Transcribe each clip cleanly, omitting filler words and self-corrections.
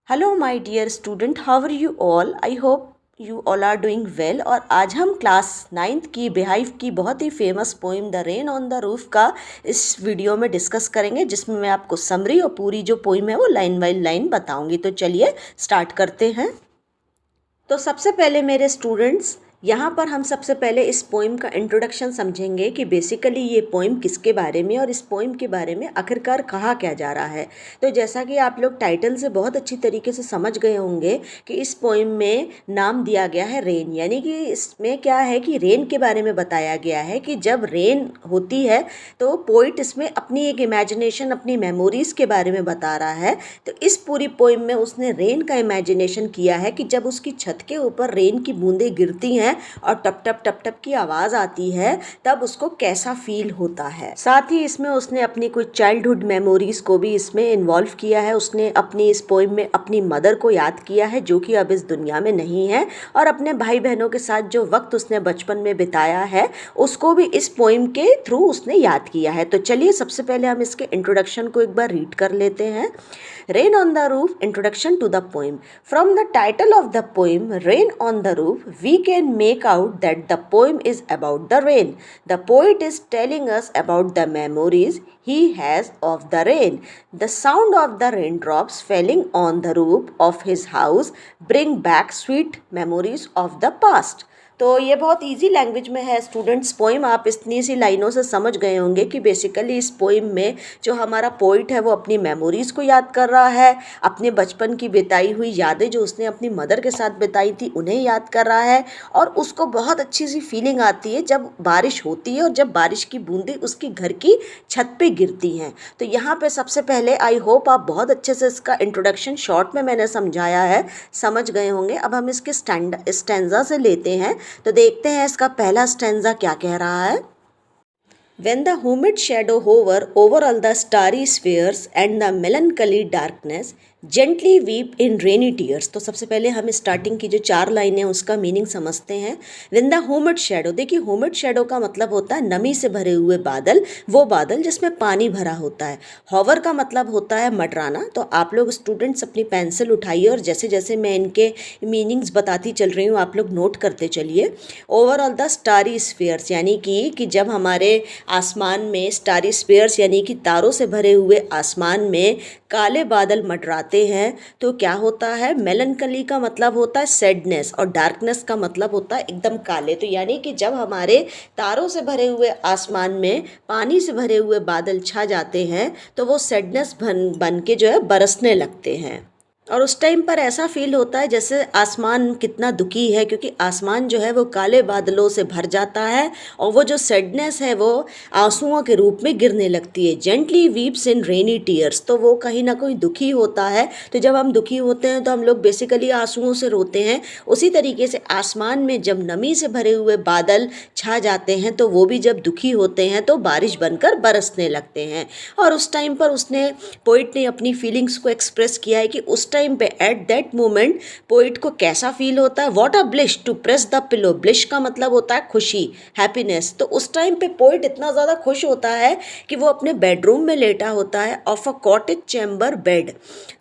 Hello my dear student, how are you all? I hope you all are doing well. और आज हम class 9th की Beehive की बहुत ही famous poem the rain on the roof का इस वीडियो में डिस्कस करेंगे, जिसमें मैं आपको समरी और पूरी जो पोइम है वो लाइन बाय लाइन बताऊंगी। तो चलिए स्टार्ट करते हैं। तो सबसे पहले मेरे स्टूडेंट्स, यहाँ पर हम सबसे पहले इस पोइम का इंट्रोडक्शन समझेंगे कि बेसिकली ये पोइम किसके बारे में और इस पोइम के बारे में आखिरकार कहा क्या जा रहा है। तो जैसा कि आप लोग टाइटल से बहुत अच्छी तरीके से समझ गए होंगे कि इस पोइम में नाम दिया गया है रेन, यानी कि इसमें क्या है कि रेन के बारे में बताया गया है कि जब रेन होती है तो पोइट इसमें अपनी एक इमेजिनेशन, अपनी मेमोरीज़ के बारे में बता रहा है। तो इस पूरी पोइम में उसने रेन का इमेजिनेशन किया है कि जब उसकी छत के ऊपर रेन की बूंदें गिरती हैं और टप टप टप टप की आवाज़ आती है, तब उसको कैसा फील होता है। साथ ही इसमें उसने अपनी कुछ चाइल्डहुड मेमोरीज को भी इसमें इन्वॉल्व किया है। उसने अपनी इस पोइम में अपनी मदर को याद किया है, जो कि अब इस दुनिया में नहीं है, और अपने भाई बहनों के साथ जो वक्त उसने बचपन में बिताया है उसको भी इस पोइम के थ्रू उसने याद किया है। तो चलिए सबसे पहले हम इसके इंट्रोडक्शन को एक बार रीड कर लेते हैं। Rain on the Roof, introduction to the poem. From the title of the poem, Rain on the Roof, we can make out that the poem is about the rain. The poet is telling us about the memories he has of the rain. The sound of the raindrops falling on the roof of his house bring back sweet memories of the past. तो ये बहुत easy language में है students poem. आप इतनी सी लाइनों से समझ गए होंगे कि बेसिकली इस पोइम में जो हमारा पोइट है वो अपनी मेमोरीज़ को याद कर रहा है, अपने बचपन की बिताई हुई यादें जो उसने अपनी मदर के साथ बिताई थी उन्हें याद कर रहा है, और उसको बहुत अच्छी सी फीलिंग आती है जब बारिश होती है और जब बारिश की बूंदें उसकी घर की छत पे गिरती हैं। तो यहाँ पे सबसे पहले आई होप आप बहुत अच्छे से इसका इंट्रोडक्शन शॉर्ट में मैंने समझाया है, समझ गए होंगे। अब हम इसके स्टैंजा से लेते हैं। तो देखते हैं इसका पहला स्टैंजा क्या कह रहा है। When the humid shadow hover over all the starry spheres and the melancholy darkness gently weep in rainy tears। तो सबसे पहले हम स्टार्टिंग की जो 4 लाइनें उसका मीनिंग समझते हैं। When the humid shadow, देखिए humid shadow का मतलब होता है नमी से भरे हुए बादल, वो बादल जिसमें पानी भरा होता है। hover का मतलब होता है मडराना। तो आप लोग स्टूडेंट्स अपनी पेंसिल उठाइए और जैसे जैसे मैं इनके मीनिंग्स बताती चल रही हूँ आप लोग नोट करते चलिए। ओवरऑल द स्टारी स्फीयर्स, यानी कि जब हमारे आसमान में स्टारी स्फीयर्स यानी कि तारों से भरे हुए आसमान में काले बादल मंडराते हैं तो क्या होता है। मेलनकली का मतलब होता है सैडनेस और डार्कनेस का मतलब होता है एकदम काले। तो यानी कि जब हमारे तारों से भरे हुए आसमान में पानी से भरे हुए बादल छा जाते हैं तो वो सैडनेस बन के जो है बरसने लगते हैं, और उस टाइम पर ऐसा फील होता है जैसे आसमान कितना दुखी है, क्योंकि आसमान जो है वो काले बादलों से भर जाता है और वो जो सैडनेस है वो आंसुओं के रूप में गिरने लगती है। जेंटली वीप्स इन रेनी टीयर्स, तो वो कहीं ना कहीं दुखी होता है। तो जब हम दुखी होते हैं तो हम लोग बेसिकली आंसुओं से रोते हैं। उसी तरीके से आसमान में जब नमी से भरे हुए बादल छा जाते हैं तो वो भी जब दुखी होते हैं तो बारिश बनकर बरसने लगते हैं। और उस टाइम पर उसने पोइट ने अपनी फीलिंग्स को एक्सप्रेस किया है कि उस टाइम पे एट दैट मोमेंट पोइट को कैसा फील होता है। What a bliss to press the pillow, bliss का मतलब होता है खुशी, हैप्पीनेस। तो उस टाइम पे पोइट इतना ज़्यादा खुश होता है कि वो अपने बेडरूम में लेटा होता है, of a cottage chamber bed.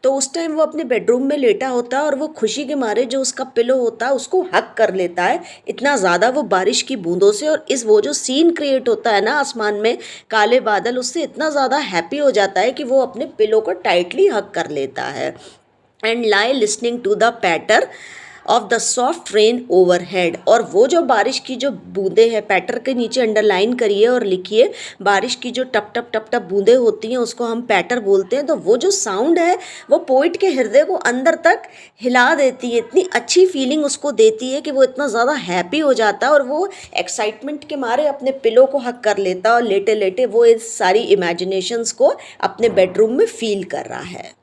तो उस टाइम वो अपने बेडरूम में लेटा होता है और वो खुशी के मारे जो उसका पिलो होता है उसको हक कर लेता है, इतना ज़्यादा वो बारिश की बूंदों से। और इस वो जो सीन क्रिएट होता है ना आसमान में काले बादल, उससे इतना ज़्यादा हैप्पी हो जाता है कि वो अपने पिलो को टाइटली हक कर लेता है। And lie listening to the patter of the soft rain overhead, और वो जो बारिश की जो बूंदें हैं, पैटर के नीचे अंडरलाइन करिए और लिखिए, बारिश की जो टप टप टप टप बूंदें होती हैं उसको हम पैटर बोलते हैं। तो वो जो साउंड है वो पोइट के हृदय को अंदर तक हिला देती है, इतनी अच्छी फीलिंग उसको देती है कि वो इतना ज़्यादा हैप्पी हो जाता है और वो एक्साइटमेंट के मारे अपने पिलो को हक कर लेता है और लेटे लेटे वो इस सारी इमेजिनेशंस को अपने बेडरूम में फील कर रहा है।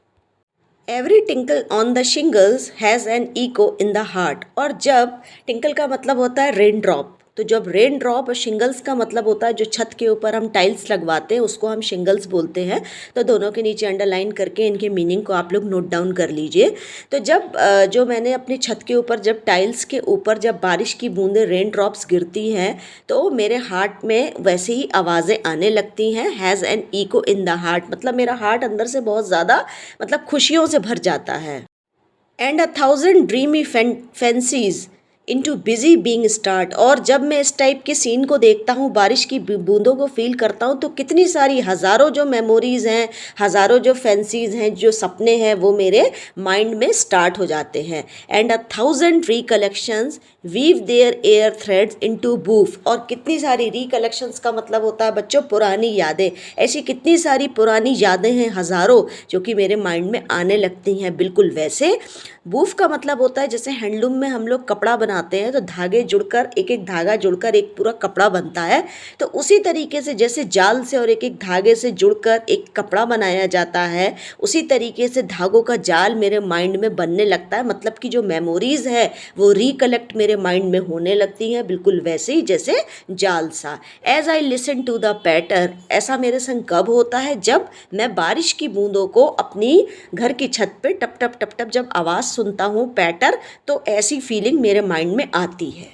Every tinkle on the shingles has an eco in the heart, और जब टिंकल का मतलब होता है रेन ड्रॉप, तो जब रेन ड्रॉप, और शिंगल्स का मतलब होता है जो छत के ऊपर हम टाइल्स लगवाते हैं उसको हम शिंगल्स बोलते हैं। तो दोनों के नीचे अंडरलाइन करके इनके मीनिंग को आप लोग नोट डाउन कर लीजिए। तो जब जो मैंने अपनी छत के ऊपर जब टाइल्स के ऊपर जब बारिश की बूंदें रेन ड्रॉप्स गिरती हैं तो मेरे हार्ट में वैसे ही आवाज़ें आने लगती हैं। Has an eco in the heart मतलब मेरा हार्ट अंदर से बहुत ज़्यादा मतलब खुशियों से भर जाता है। And a thousand dreamy fancies into busy being start. और जब मैं इस टाइप के सीन को देखता हूँ, बारिश की बूंदों को फील करता हूँ, तो कितनी सारी हज़ारों जो मेमोरीज़ हैं, हज़ारों जो फैंसीज़ हैं, जो सपने हैं, वो मेरे माइंड में स्टार्ट हो जाते हैं। And a thousand recollections weave their air threads into woof. और कितनी सारी रिकलेक्शंस का मतलब होता है बच्चों पुरानी यादें। ऐसी कितनी सारी पुरानी यादें हैं हज़ारों, जो कि मेरे माइंड में आने लगती हैं। बिल्कुल वैसे बूफ का मतलब होता है जैसे हैंडलूम में हम लोग कपड़ा बनाते हैं तो धागे जुड़कर, एक एक धागा जुड़कर एक पूरा कपड़ा बनता है। तो उसी तरीके से जैसे जाल से और एक एक धागे से जुड़कर एक कपड़ा बनाया जाता है, उसी तरीके से धागों का जाल मेरे माइंड में बनने लगता है। मतलब कि जो मेमोरीज़ है वो रिकलेक्ट मेरे माइंड में होने लगती हैं, बिल्कुल वैसे ही जैसे जाल सा। As I listen to the patter, ऐसा मेरे संग कब होता है? जब मैं बारिश की बूंदों को अपनी घर की छत पे टप टप टप टप जब आवाज़ सुनता हूँ, पैटर, तो ऐसी फीलिंग मेरे माइंड में आती है।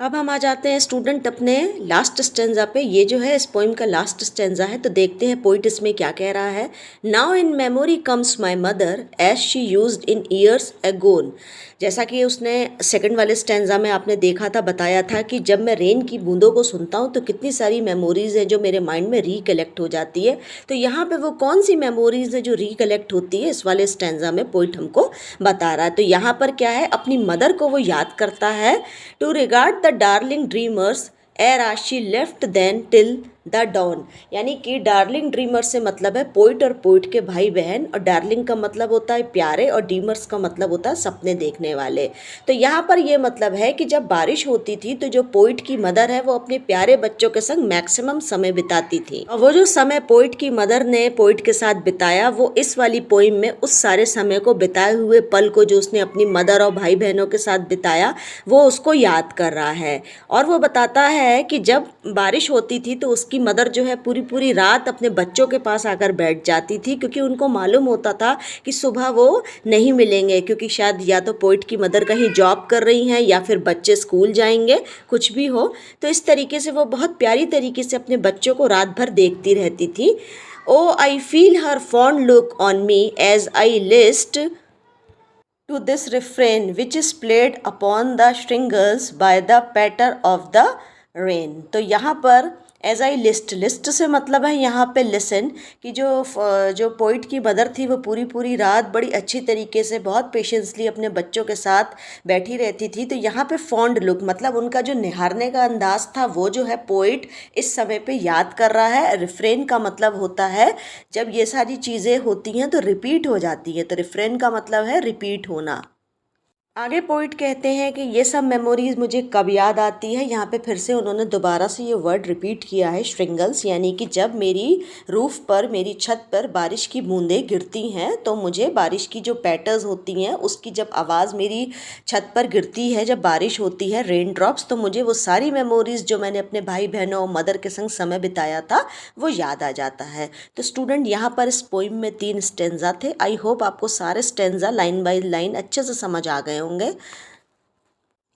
अब हम आ जाते हैं स्टूडेंट अपने लास्ट स्टेंजा पे। ये जो है इस पोइम का लास्ट स्टेंजा है, तो देखते हैं पोइट इसमें क्या कह रहा है। Now in memory comes my mother as she used in years agone. जैसा कि उसने सेकंड वाले स्टेंजा में आपने देखा था, बताया था कि जब मैं रेन की बूंदों को सुनता हूँ तो कितनी सारी मेमोरीज़ हैं जो मेरे माइंड में रिकलेक्ट हो जाती है। तो यहाँ पे वो कौन सी मेमोरीज़ है जो रिकलेक्ट होती है, इस वाले स्टेंजा में पोइट हमको बता रहा है। तो यहाँ पर क्या है, अपनी मदर को वो याद करता है। To regard the darling dreamers ere as she left then till the dawn. यानी कि डार्लिंग ड्रीमर से मतलब है पोइट और पोइट के भाई बहन, और डार्लिंग का मतलब होता है प्यारे, और ड्रीमर्स का मतलब होता है सपने देखने वाले। तो यहाँ पर ये मतलब है कि जब बारिश होती थी तो जो पोइट की मदर है वो अपने प्यारे बच्चों के संग मैक्सिमम समय बिताती थी। और वो जो समय पोइट की मदर ने पोइट के साथ बिताया, वो इस वाली पोइम में उस सारे समय को, बिताए हुए पल को जो उसने अपनी मदर और भाई बहनों के साथ बिताया, वो उसको याद कर रहा है। और वो बताता है कि जब बारिश होती थी तो उसकी मदर जो है पूरी पूरी रात अपने बच्चों के पास आकर बैठ जाती थी, क्योंकि उनको मालूम होता था कि सुबह वो नहीं मिलेंगे, क्योंकि शायद या तो पोइट की मदर कहीं जॉब कर रही हैं या फिर बच्चे स्कूल जाएंगे, कुछ भी हो। तो इस तरीके से वो बहुत प्यारी तरीके से अपने बच्चों को रात भर देखती रहती थी। O I feel her fond look on me as I list to this refrain which is played upon the strings by the patter of the rain। तो यहाँ पर एज आई लिस्ट, लिस्ट से मतलब है यहाँ पे लिसन, कि जो पोइट की मदर थी वो पूरी पूरी रात बड़ी अच्छी तरीके से बहुत पेशेंसली अपने बच्चों के साथ बैठी रहती थी। तो यहाँ पे फॉन्ड लुक मतलब उनका जो निहारने का अंदाज था, वो जो है पोइट इस समय पे याद कर रहा है। रिफ्रेन का मतलब होता है जब ये सारी चीज़ें होती हैं तो रिपीट हो जाती है, तो रिफ्रेन का मतलब है रिपीट होना। आगे पोइट कहते हैं कि ये सब मेमोरीज मुझे कब याद आती है। यहाँ पे फिर से उन्होंने दोबारा से ये वर्ड रिपीट किया है, श्रिंगल्स, यानी कि जब मेरी रूफ पर, मेरी छत पर बारिश की बूंदें गिरती हैं तो मुझे बारिश की जो पैटर्स होती हैं उसकी जब आवाज़ मेरी छत पर गिरती है, जब बारिश होती है, रेन ड्रॉप्स, तो मुझे वो सारी मेमोरीज जो मैंने अपने भाई बहनों और मदर के संग समय बिताया था वो याद आ जाता है। तो स्टूडेंट यहाँ पर इस पोइम में 3 स्टेंजा थे। आई होप आपको सारे स्टेंजा लाइन बाय लाइन अच्छे से समझ आ गए होंगे।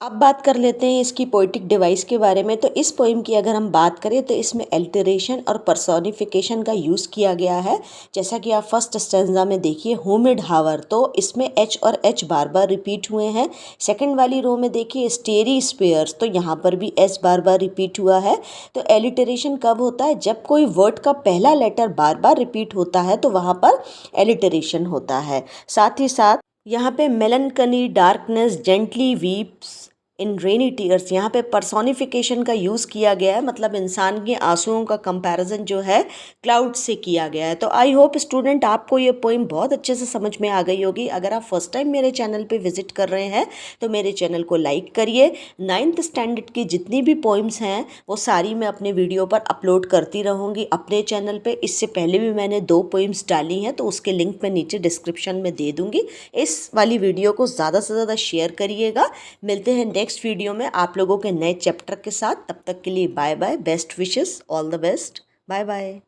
अब बात कर लेते हैं इसकी पोइटिक डिवाइस के बारे में। तो इस पोइम की अगर हम बात करें तो इसमें एल्टरेशन और पर्सोनिफिकेशन का यूज़ किया गया है। जैसा कि आप फर्स्ट स्टेंजा में देखिए, हुमिड हावर, तो इसमें एच और एच बार बार रिपीट हुए हैं। सेकंड वाली रो में देखिए स्टेरी स्पेयर्स, तो यहाँ पर भी एच बार बार रिपीट हुआ है। तो एलिटरेशन कब होता है? जब कोई वर्ड का पहला लेटर बार बार रिपीट होता है तो वहाँ पर एलिटरेशन होता है। साथ ही साथ यहाँ पे मेलनकनी, डार्कनेस, जेंटली वीप्स इन रेनी टीयर्स, यहाँ पे पर्सोनिफिकेशन का यूज़ किया गया है, मतलब इंसान के आंसुओं का कंपैरिजन जो है क्लाउड से किया गया है। तो आई होप स्टूडेंट आपको ये पोइम बहुत अच्छे से समझ में आ गई होगी। अगर आप फर्स्ट टाइम मेरे चैनल पे विजिट कर रहे हैं तो मेरे चैनल को लाइक करिए। 9th स्टैंडर्ड की जितनी भी पोइम्स हैं वो सारी मैं अपने वीडियो पर अपलोड करती रहूँगी अपने चैनल पर। इससे पहले भी मैंने 2 पोइम्स डाली हैं, तो उसके लिंक मैं नीचे डिस्क्रिप्शन में दे दूँगी। इस वाली वीडियो को ज़्यादा से ज़्यादा शेयर करिएगा। मिलते हैं नेक्स्ट वीडियो में आप लोगों के नए चैप्टर के साथ। तब तक के लिए bye bye, best wishes, all the best, bye bye.